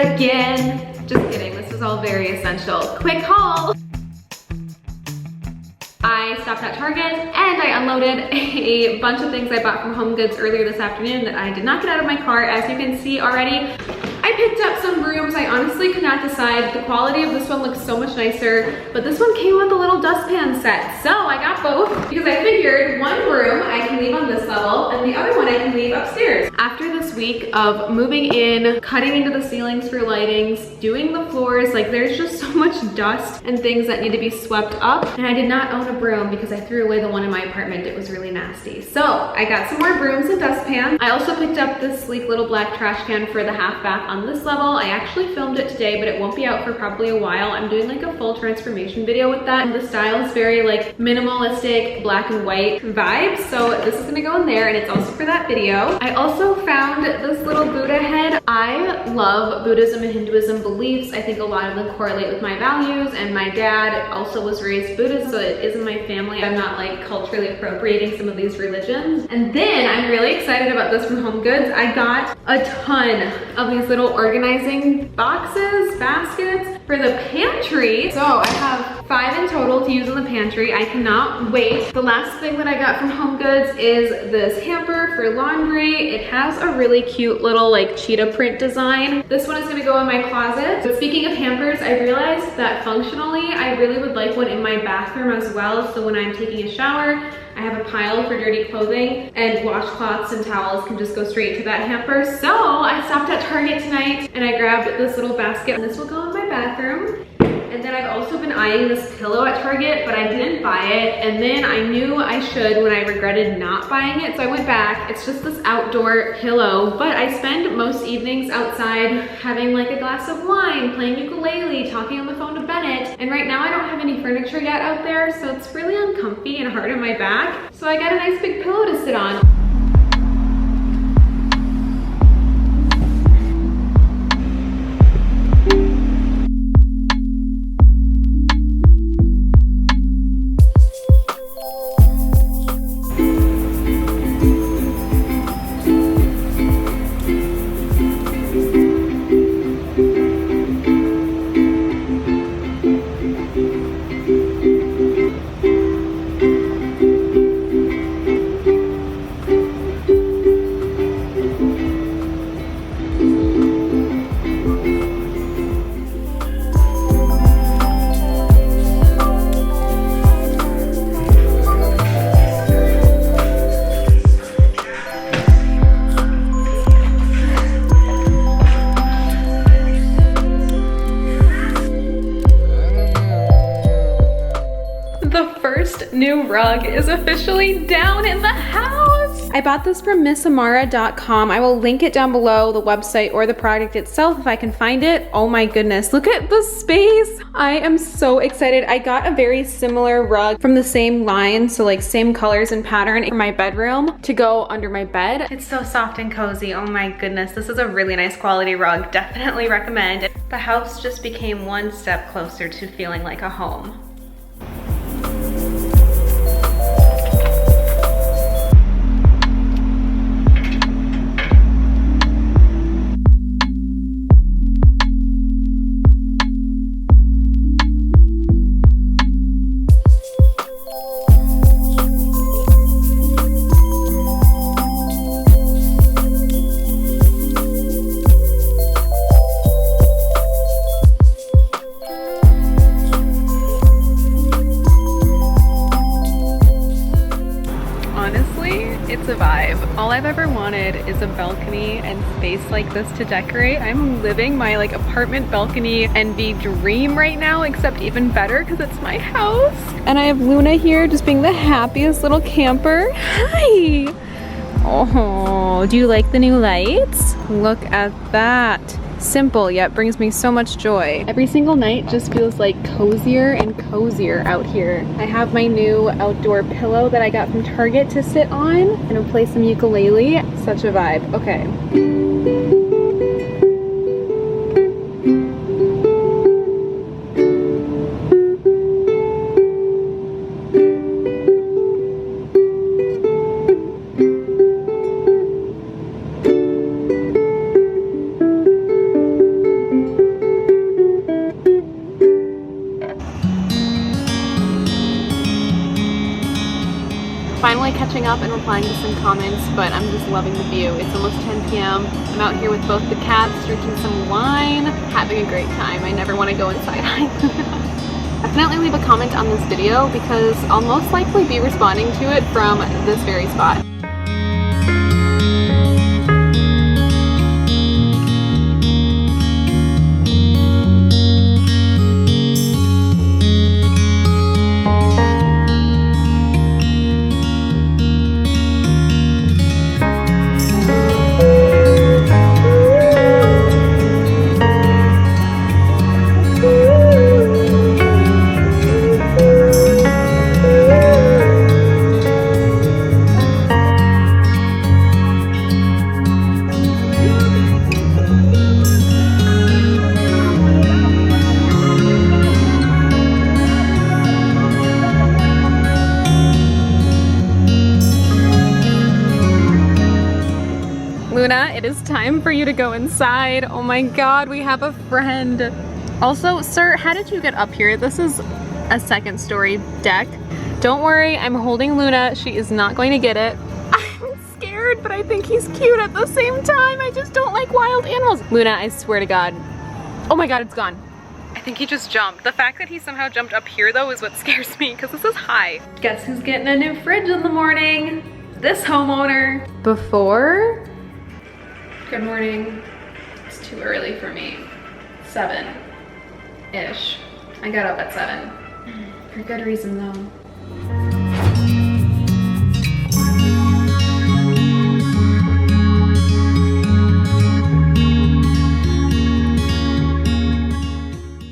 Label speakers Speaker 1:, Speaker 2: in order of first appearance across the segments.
Speaker 1: again. Just kidding, this is all very essential. Quick haul. I stopped at Target and I unloaded a bunch of things I bought from Home Goods earlier this afternoon that I did not get out of my car, as you can see already. I picked up some brooms. I honestly could not decide. The quality of this one looks so much nicer, but this one came with a little dustpan set. So I got both because I figured one broom I can leave on this level and the other one I can leave upstairs. After this week of moving in, cutting into the ceilings for lightings, doing the floors, like there's just so much dust and things that need to be swept up. And I did not own a broom because I threw away the one in my apartment. It was really nasty. So I got some more brooms and dustpans. I also picked up this sleek little black trash can for the half bath on this level. I actually filmed it today, but it won't be out for probably a while. I'm doing like a full transformation video with that. And the style is very like minimalistic, black and white vibes. So this is gonna go in there and it's also for that video. I also found this little Buddha head. I love Buddhism and Hinduism beliefs. I think a lot of them correlate with my values, and my dad also was raised Buddhist, so it is in my family. I'm not like culturally appropriating some of these religions. And then I'm really excited about this from Home Goods. I got a ton of these little organizing boxes, baskets for the pantry. So I have 5 in total to use in the pantry. I cannot wait. The last thing that I got from Home Goods is this hamper for laundry. It has a really cute little like cheetah print design. This one is gonna go in my closet. So speaking of hampers, I realized that functionally, I really would like one in my bathroom as well. So when I'm taking a shower, I have a pile for dirty clothing, and washcloths and towels can just go straight to that hamper. So I stopped at Target tonight and I grabbed this little basket, and this will go in my bathroom. And then I've also been eyeing this pillow at Target, but I didn't buy it. And then I knew I should when I regretted not buying it. So I went back. It's just this outdoor pillow, but I spend most evenings outside having like a glass of wine, playing ukulele, talking on the phone to Bennett. And right now I don't have any furniture yet out there, so it's really uncomfy and hard on my back. So I got a nice big pillow to sit on. New rug is officially down in the house. I bought this from missamara.com. I will link it down below, the website or the product itself if I can find it. Oh my goodness, look at the space. I am so excited. I got a very similar rug from the same line, so like same colors and pattern, in my bedroom to go under my bed. It's so soft and cozy. Oh my goodness, this is a really nice quality rug. Definitely recommend. The house just became one step closer to feeling like a home. All I've ever wanted is a balcony and space like this to decorate. I'm living my like apartment balcony envy dream right now, except even better because it's my house. And I have Luna here just being the happiest little camper. Hi! Oh, do you like the new lights? Look at that. Simple, yet brings me so much joy. Every single night just feels like cozier and cozier out here. I have my new outdoor pillow that I got from Target to sit on. I'm gonna play some ukulele. Such a vibe. Okay. catching up and replying to some comments, but I'm just loving the view. It's almost 10 p.m. I'm out here with both the cats, drinking some wine, having a great time. I never want to go inside either. Definitely leave a comment on this video because I'll most likely be responding to it from this very spot. Luna, it is time for you to go inside. Oh my God, we have a friend. Also, sir, how did you get up here? This is a second story deck. Don't worry, I'm holding Luna. She is not going to get it. I'm scared, but I think he's cute at the same time. I just don't like wild animals. Luna, I swear to God. Oh my God, it's gone. I think he just jumped. The fact that he somehow jumped up here though is what scares me because this is high. Guess who's getting a new fridge in the morning? This homeowner. Before? Good morning. It's too early for me. 7-ish. I got up at 7. For good reason though.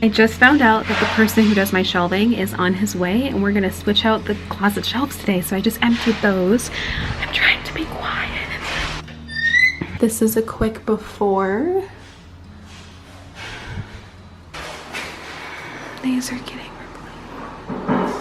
Speaker 1: I just found out that the person who does my shelving is on his way and we're gonna switch out the closet shelves today, so I just emptied those. I'm trying to be quiet. This is a quick before. These are getting replaced.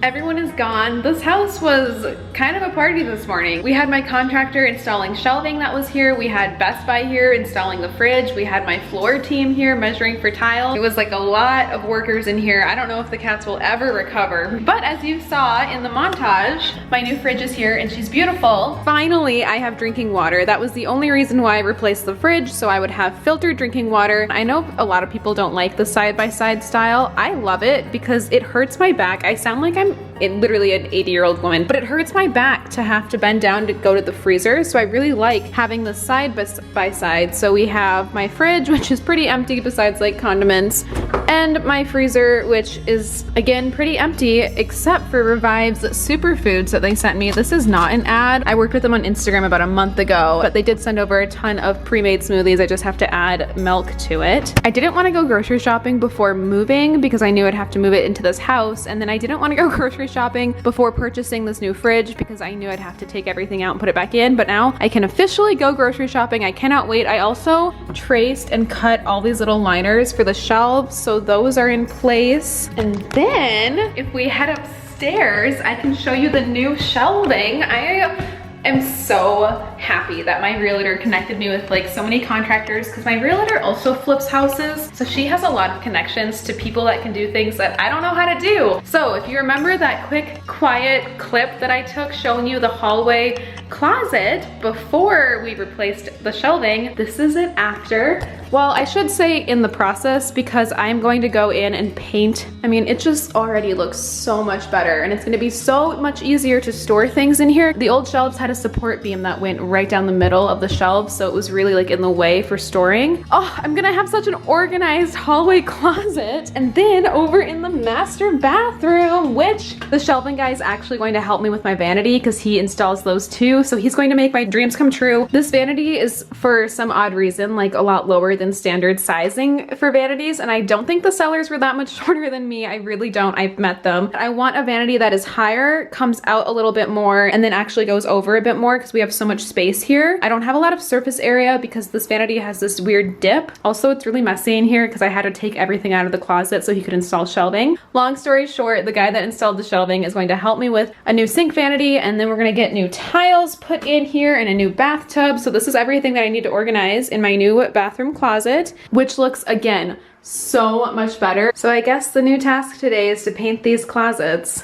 Speaker 1: Everyone is gone. This house was kind of a party this morning. We had my contractor installing shelving that was here. We had Best Buy here installing the fridge. We had my floor team here measuring for tile. It was like a lot of workers in here. I don't know if the cats will ever recover. But as you saw in the montage, my new fridge is here and she's beautiful. Finally, I have drinking water. That was the only reason why I replaced the fridge, so I would have filtered drinking water. I know a lot of people don't like the side-by-side style. I love it because it hurts my back. I sound like I'm literally an 80-year-old woman, but it hurts my back to have to bend down to go to the freezer, so I really like having the side by side. So we have my fridge, which is pretty empty besides like condiments, and my freezer, which is again pretty empty except for Revive's superfoods that they sent me. This is not an ad. I worked with them on Instagram about a month ago, but they did send over a ton of pre-made smoothies. I just have to add milk to it. I didn't want to go grocery shopping before moving because I knew I'd have to move it into this house, and then I didn't want to go grocery shopping before purchasing this new fridge because I knew I'd have to take everything out and put it back in, but now I can officially go grocery shopping. I cannot wait. I also traced and cut all these little liners for the shelves, so those are in place. And then if we head upstairs, I can show you the new shelving. I am so happy that my realtor connected me with like so many contractors because my realtor also flips houses. So she has a lot of connections to people that can do things that I don't know how to do. So if you remember that quick, quiet clip that I took showing you the hallway closet before we replaced the shelving, this is it after. Well, I should say in the process because I'm going to go in and paint. I mean, it just already looks so much better and it's gonna be so much easier to store things in here. The old shelves had a support beam that went right down the middle of the shelves, so it was really like in the way for storing. Oh, I'm gonna have such an organized hallway closet. And then over in the master bathroom, which the shelving guy is actually going to help me with my vanity because he installs those too. So he's going to make my dreams come true. This vanity is for some odd reason like a lot lower than within standard sizing for vanities, and I don't think the sellers were that much shorter than me. I really don't. I've met them. I want a vanity that is higher, comes out a little bit more, and then actually goes over a bit more because we have so much space here. I don't have a lot of surface area because this vanity has this weird dip. Also, it's really messy in here because I had to take everything out of the closet so he could install shelving. Long story short, the guy that installed the shelving is going to help me with a new sink vanity, and then we're gonna get new tiles put in here and a new bathtub. So this is everything that I need to organize in my new bathroom closet, which looks, again, so much better. So I guess the new task today is to paint these closets.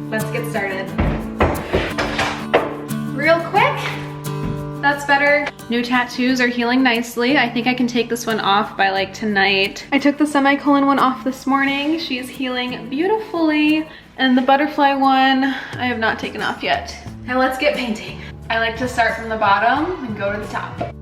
Speaker 1: Let's get started. Real quick, that's better. New tattoos are healing nicely. I think I can take this one off by like tonight. I took the semicolon one off this morning. She's healing beautifully. And the butterfly one, I have not taken off yet. Now let's get painting. I like to start from the bottom and go to the top.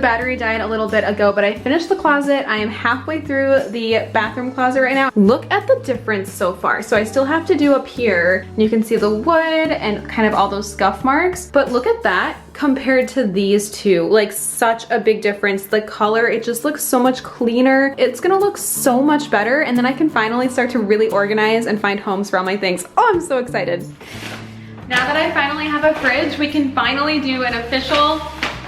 Speaker 1: Battery died a little bit ago, but I finished the closet. I am halfway through the bathroom closet right now. Look at the difference so far. So I still have to do up here. You can see the wood and kind of all those scuff marks, but look at that compared to these two. Like, such a big difference. The color, it just looks so much cleaner. It's gonna look so much better, and then I can finally start to really organize and find homes for all my things. Oh, I'm so excited. Now that I finally have a fridge, we can finally do an official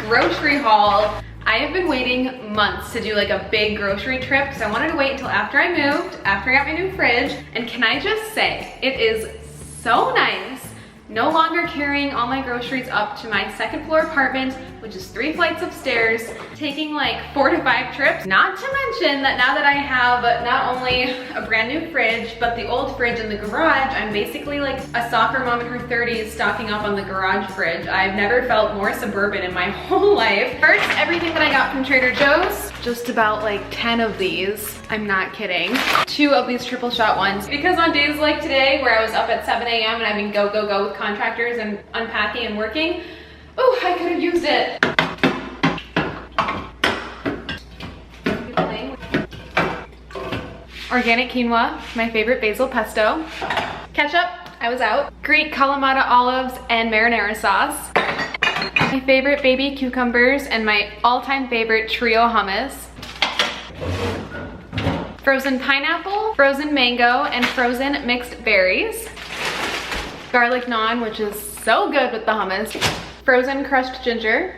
Speaker 1: grocery haul. I have been waiting months to do like a big grocery trip because I wanted to wait until after I moved, after I got my new fridge, and can I just say, it is so nice no longer carrying all my groceries up to my second floor apartment, which is 3 flights of stairs, taking like 4 to 5 trips. Not to mention that now that I have not only a brand new fridge, but the old fridge in the garage, I'm basically like a soccer mom in her 30s stocking up on the garage fridge. I've never felt more suburban in my whole life. First, everything that I got from Trader Joe's, just about like 10 of these. I'm not kidding. 2 of these triple shot ones. Because on days like today, where I was up at 7 a.m. and I've been go, go, go with contractors and unpacking and working, oh, I could have used it. Organic quinoa, my favorite basil pesto. Ketchup, I was out. Greek Kalamata olives and marinara sauce. My favorite baby cucumbers and my all-time favorite trio hummus. Frozen pineapple, frozen mango, and frozen mixed berries. Garlic naan, which is so good with the hummus. Frozen crushed ginger.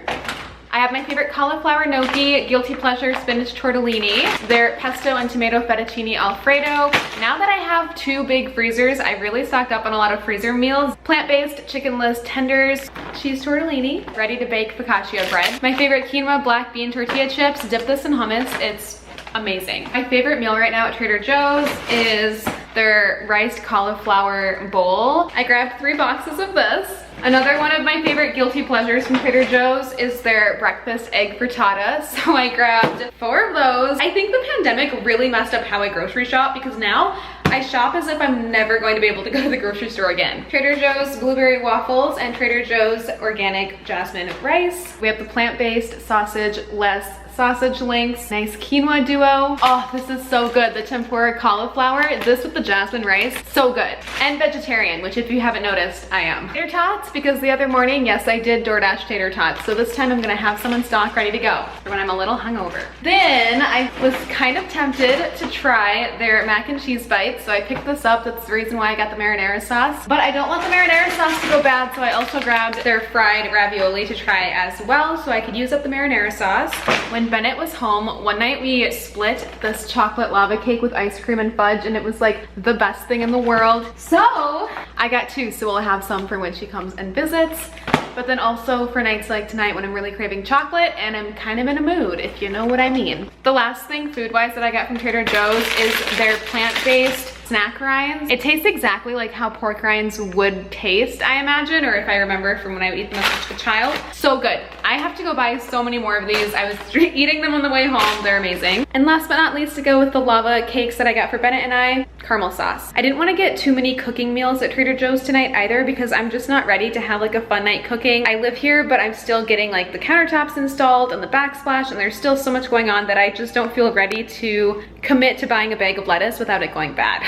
Speaker 1: I have my favorite cauliflower gnocchi, guilty pleasure spinach tortellini. They're pesto and tomato fettuccine alfredo. Now that I have 2 big freezers, I really stocked up on a lot of freezer meals. Plant-based chickenless tenders, cheese tortellini, ready to bake focaccia bread. My favorite quinoa black bean tortilla chips. Dip this in hummus. It's amazing. My favorite meal right now at Trader Joe's is their riced cauliflower bowl. I grabbed 3 boxes of this. Another one of my favorite guilty pleasures from Trader Joe's is their breakfast egg frittata. So I grabbed 4 of those. I think the pandemic really messed up how I grocery shop because now I shop as if I'm never going to be able to go to the grocery store again. Trader Joe's blueberry waffles and Trader Joe's organic jasmine rice. We have the plant-based sausage-less sausage links, nice quinoa duo. Oh, this is so good. The tempura cauliflower, this with the jasmine rice, so good. And vegetarian, which if you haven't noticed, I am. Tater tots, because the other morning, yes, I did DoorDash tater tots. So this time I'm gonna have some in stock ready to go for when I'm a little hungover. Then I was kind of tempted to try their mac and cheese bites. So I picked this up. That's the reason why I got the marinara sauce. But I don't want the marinara sauce to go bad, so I also grabbed their fried ravioli to try as well, so I could use up the marinara sauce. When when Bennett was home, one night we split this chocolate lava cake with ice cream and fudge, and it was like the best thing in the world. So I got two, so we'll have some for when she comes and visits. But then also for nights like tonight when I'm really craving chocolate and I'm kind of in a mood, if you know what I mean. The last thing food-wise that I got from Trader Joe's is their plant-based snack rinds. It tastes exactly like how pork rinds would taste, I imagine, or if I remember from when I would eat them as a child. So good. I have to go buy so many more of these. I was eating them on the way home. They're amazing. And last but not least, to go with the lava cakes that I got for Bennett and I, caramel sauce. I didn't want to get too many cooking meals at Trader Joe's tonight either because I'm just not ready to have like a fun night cooking. I live here, but I'm still getting like the countertops installed and the backsplash, and there's still so much going on that I just don't feel ready to commit to buying a bag of lettuce without it going bad.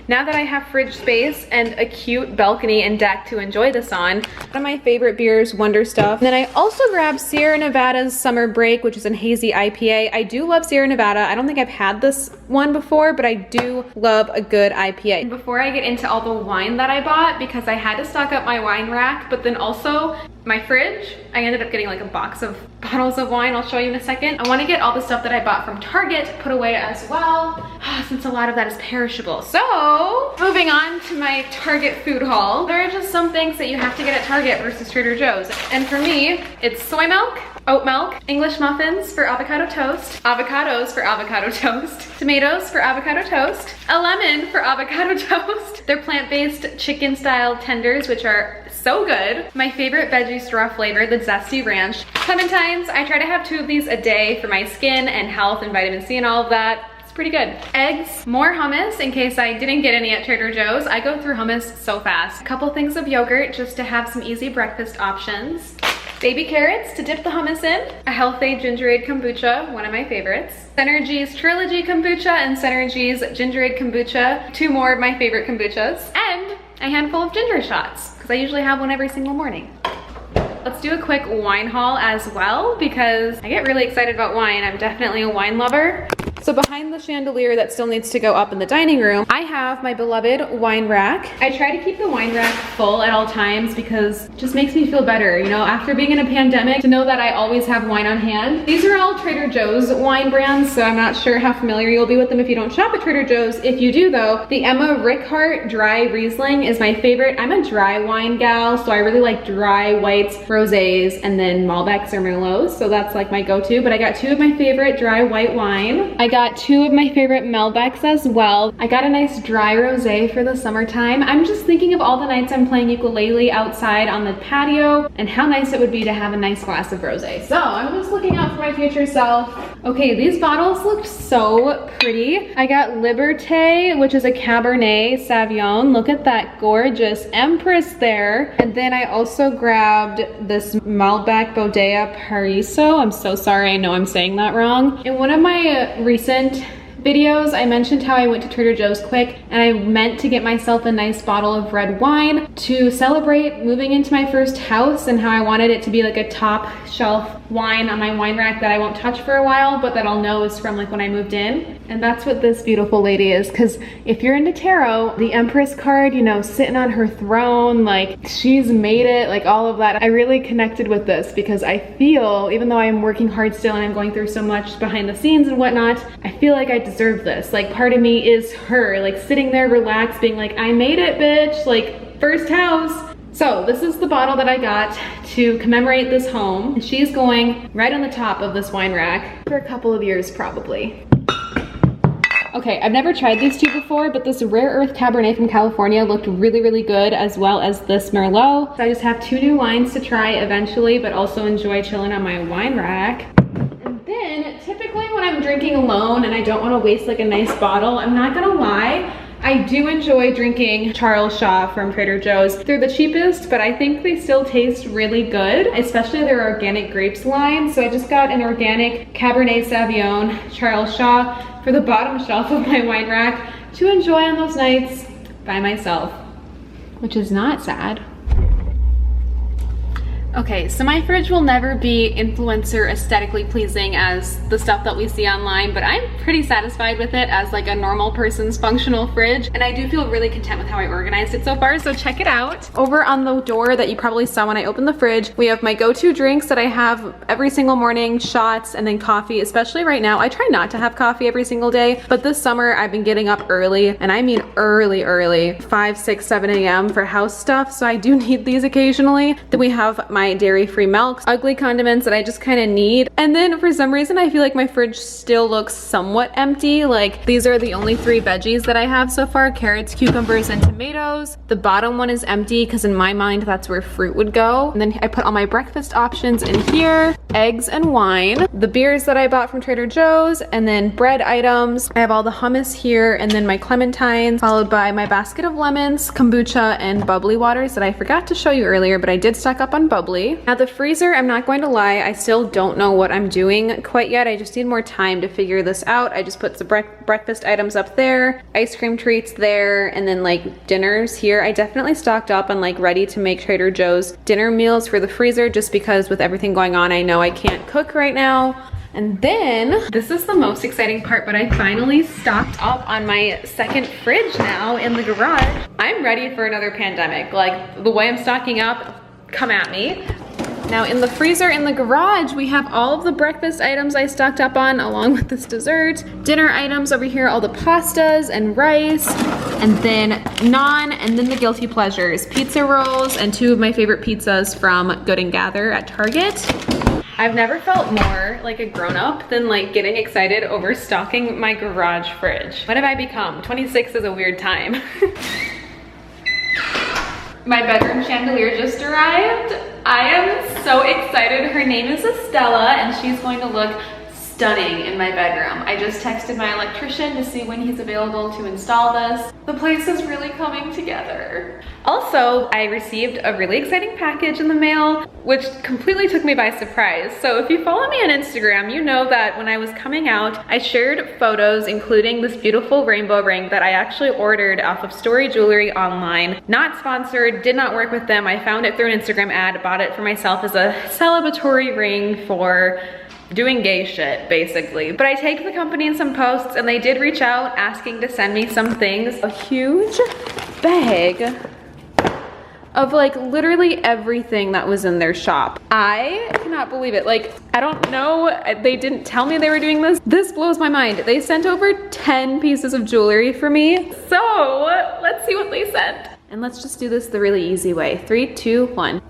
Speaker 1: Now that I have fridge space and a cute balcony and deck to enjoy this on, one of my favorite beers, Wonder Stuff. And then I also grabbed Sierra Nevada's Summer Break, which is an hazy IPA. I do love Sierra Nevada. I don't think I've had this one before, but I do love a good IPA. And before I get into all the wine that I bought, because I had to stock up my wine rack, but then also my fridge, I ended up getting like a box of bottles of wine. I'll show you in a second. I want to get all the stuff that I bought from Target put away as well, since a lot of that is perishable. So moving on to my Target food haul. There are just some things that you have to get at Target versus Trader Joe's. And for me, it's soy milk, oat milk, English muffins for avocado toast, avocados for avocado toast, tomatoes for avocado toast, a lemon for avocado toast. They're plant-based chicken style tenders, which are so good. My favorite veggie straw flavor, the zesty ranch. Clementines, I try to have 2 of these a day for my skin and health and vitamin C and all of that. It's pretty good. Eggs, more hummus in case I didn't get any at Trader Joe's. I go through hummus so fast. A couple things of yogurt just to have some easy breakfast options. Baby carrots to dip the hummus in. A healthy gingerade kombucha, one of my favorites. Synergy's Trilogy kombucha and Synergy's gingerade kombucha, 2 more of my favorite kombuchas. And a handful of ginger shots, because I usually have one every single morning. Let's do a quick wine haul as well, because I get really excited about wine. I'm definitely a wine lover. So behind the chandelier that still needs to go up in the dining room, I have my beloved wine rack. I try to keep the wine rack full at all times because it just makes me feel better. You know, after being in a pandemic, to know that I always have wine on hand. These are all Trader Joe's wine brands, so I'm not sure how familiar you'll be with them if you don't shop at Trader Joe's. If you do though, the Emma Rickhart Dry Riesling is my favorite. I'm a dry wine gal, so I really like dry whites, rosés, and then Malbecs or Merlots, so that's like my go-to. But I got 2 of my favorite dry white wine. I got 2 of my favorite Malbecs as well. I got a nice dry rosé for the summertime. I'm just thinking of all the nights I'm playing ukulele outside on the patio and how nice it would be to have a nice glass of rosé. So I'm just looking out for my future self. Okay, these bottles look so pretty. I got Liberté, which is a Cabernet Sauvignon. Look at that gorgeous Empress there. And then I also grabbed this Malbec Bodega Pariso. I'm so sorry, I know I'm saying that wrong. In one of my recent videos, I mentioned how I went to Trader Joe's quick and I meant to get myself a nice bottle of red wine to celebrate moving into my first house, and how I wanted it to be like a top shelf wine on my wine rack that I won't touch for a while, but that I'll know is from like when I moved in. And that's what this beautiful lady is, because if you're into tarot, the Empress card, you know, sitting on her throne, like she's made it, like all of that. I really connected with this because I feel, even though I'm working hard still and I'm going through so much behind the scenes and whatnot, I feel like I deserve this. Like part of me is her, like sitting there relaxed, being like, I made it, bitch, like first house. So this is the bottle that I got to commemorate this home. She's going right on the top of this wine rack for a couple of years probably. Okay, I've never tried these 2 before, but this Rare Earth Cabernet from California looked really, really good, as well as this Merlot. So I just have 2 new wines to try eventually, but also enjoy chilling on my wine rack. And then typically when I'm drinking alone and I don't want to waste like a nice bottle, I'm not gonna lie, I do enjoy drinking Charles Shaw from Trader Joe's. They're the cheapest, but I think they still taste really good, especially their organic grapes line. So I just got an organic Cabernet Sauvignon Charles Shaw for the bottom shelf of my wine rack to enjoy on those nights by myself, which is not sad. Okay, so my fridge will never be influencer aesthetically pleasing as the stuff that we see online, but I'm pretty satisfied with it as like a normal person's functional fridge. And I do feel really content with how I organized it so far, so check it out. Over on the door that you probably saw when I opened the fridge, we have my go-to drinks that I have every single morning, shots, and then coffee, especially right now. I try not to have coffee every single day, but this summer I've been getting up early, and I mean early, 5, 6, 7 a.m. for house stuff, so I do need these occasionally. Then we have my dairy-free milks, ugly condiments that I just kind of need. And then for some reason, I feel like my fridge still looks somewhat empty. Like these are the only 3 veggies that I have so far, carrots, cucumbers, and tomatoes. The bottom one is empty because in my mind, that's where fruit would go. And then I put all my breakfast options in here, eggs and wine, the beers that I bought from Trader Joe's, and then bread items. I have all the hummus here, and then my clementines, followed by my basket of lemons, kombucha, and bubbly waters that I forgot to show you earlier, but I did stock up on bubbly. Now the freezer, I'm not going to lie, I still don't know what I'm doing quite yet. I just need more time to figure this out. I just put some breakfast items up there, ice cream treats there, and then like dinners here. I definitely stocked up on like ready to make Trader Joe's dinner meals for the freezer just because with everything going on, I know I can't cook right now. And then, this is the most exciting part, but I finally stocked up on my second fridge now in the garage. I'm ready for another pandemic. Like the way I'm stocking up, come at me. Now in the freezer in the garage, we have all of the breakfast items I stocked up on along with this dessert. Dinner items over here, all the pastas and rice, and then naan, and then the guilty pleasures, pizza rolls, and 2 of my favorite pizzas from Good & Gather at Target. I've never felt more like a grown-up than like getting excited over stocking my garage fridge. What have I become? 26 is a weird time. My bedroom chandelier just arrived. I am so excited. Her name is Estella and she's going to look stunning in my bedroom. I just texted my electrician to see when he's available to install this. The place is really coming together. Also, I received a really exciting package in the mail, which completely took me by surprise. So if you follow me on Instagram, you know that when I was coming out, I shared photos, including this beautiful rainbow ring that I actually ordered off of Story Jewelry online. Not sponsored, did not work with them. I found it through an Instagram ad, bought it for myself as a celebratory ring for doing gay shit, basically. But I tagged the company in some posts and they did reach out asking to send me some things. A huge bag of like literally everything that was in their shop. I cannot believe it. Like, I don't know, they didn't tell me they were doing this. This blows my mind. They sent over 10 pieces of jewelry for me. So let's see what they sent. And let's just do this the really easy way. 3, 2, 1.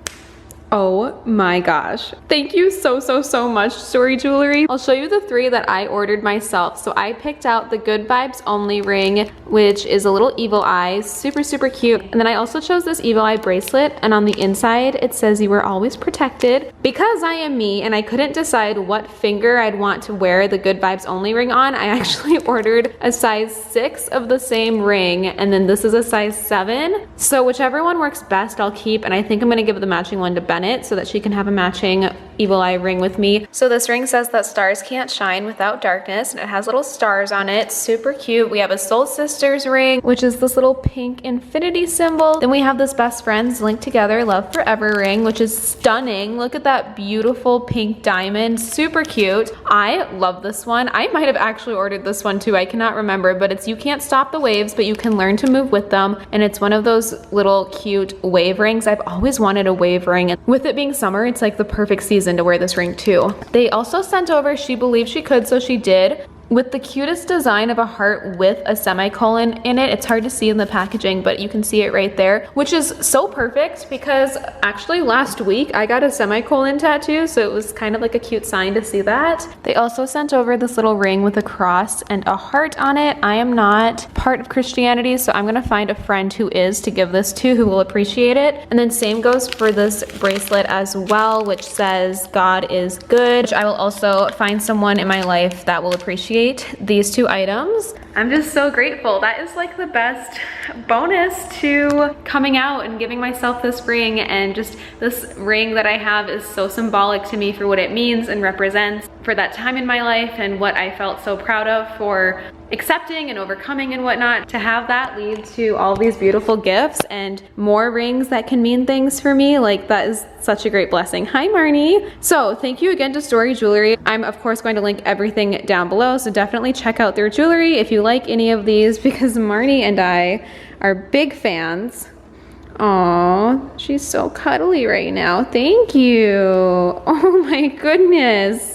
Speaker 1: Oh my gosh. Thank you so much, Story Jewelry. I'll show you the 3 that I ordered myself. So I picked out the Good Vibes Only ring, which is a little evil eye, super cute. And then I also chose this evil eye bracelet, and on the inside it says you were always protected. Because I am me and I couldn't decide what finger I'd want to wear the Good Vibes Only ring on, I actually ordered a size 6 of the same ring, and then this is a size 7. So whichever one works best I'll keep, and I think I'm gonna give the matching one to Bennett so that she can have a matching evil eye ring with me. So this ring says that stars can't shine without darkness, and it has little stars on it, super cute. We have a Soul Sisters ring, which is this little pink infinity symbol. Then we have this Best Friends Linked Together Love Forever ring, which is stunning. Look at that beautiful pink diamond, super cute. I love this one. I might have actually ordered this one too, I cannot remember, but it's you can't stop the waves, but you can learn to move with them, and it's one of those little cute wave rings. I've always wanted a wave ring. With it being summer, it's like the perfect season to wear this ring too. They also sent over She Believed She Could, so she did, with the cutest design of a heart with a semicolon in it. It's hard to see in the packaging, but you can see it right there, which is so perfect because actually last week I got a semicolon tattoo, so it was kind of like a cute sign to see that. They also sent over this little ring with a cross and a heart on it. I am not part of Christianity, so I'm gonna find a friend who is to give this to, who will appreciate it. And then same goes for this bracelet as well, which says God is good. I will also find someone in my life that will appreciate these 2 items. I'm just so grateful. That is like the best bonus to coming out and giving myself this ring, and just this ring that I have is so symbolic to me for what it means and represents for that time in my life and what I felt so proud of for accepting and overcoming and whatnot. To have that lead to all these beautiful gifts and more rings that can mean things for me, like that is such a great blessing. Hi Marnie. So thank you again to Story Jewelry. I'm of course going to link everything down below, so definitely check out their jewelry if you like any of these, because Marnie and I are big fans. Aw, she's so cuddly right now. Thank you. Oh my goodness.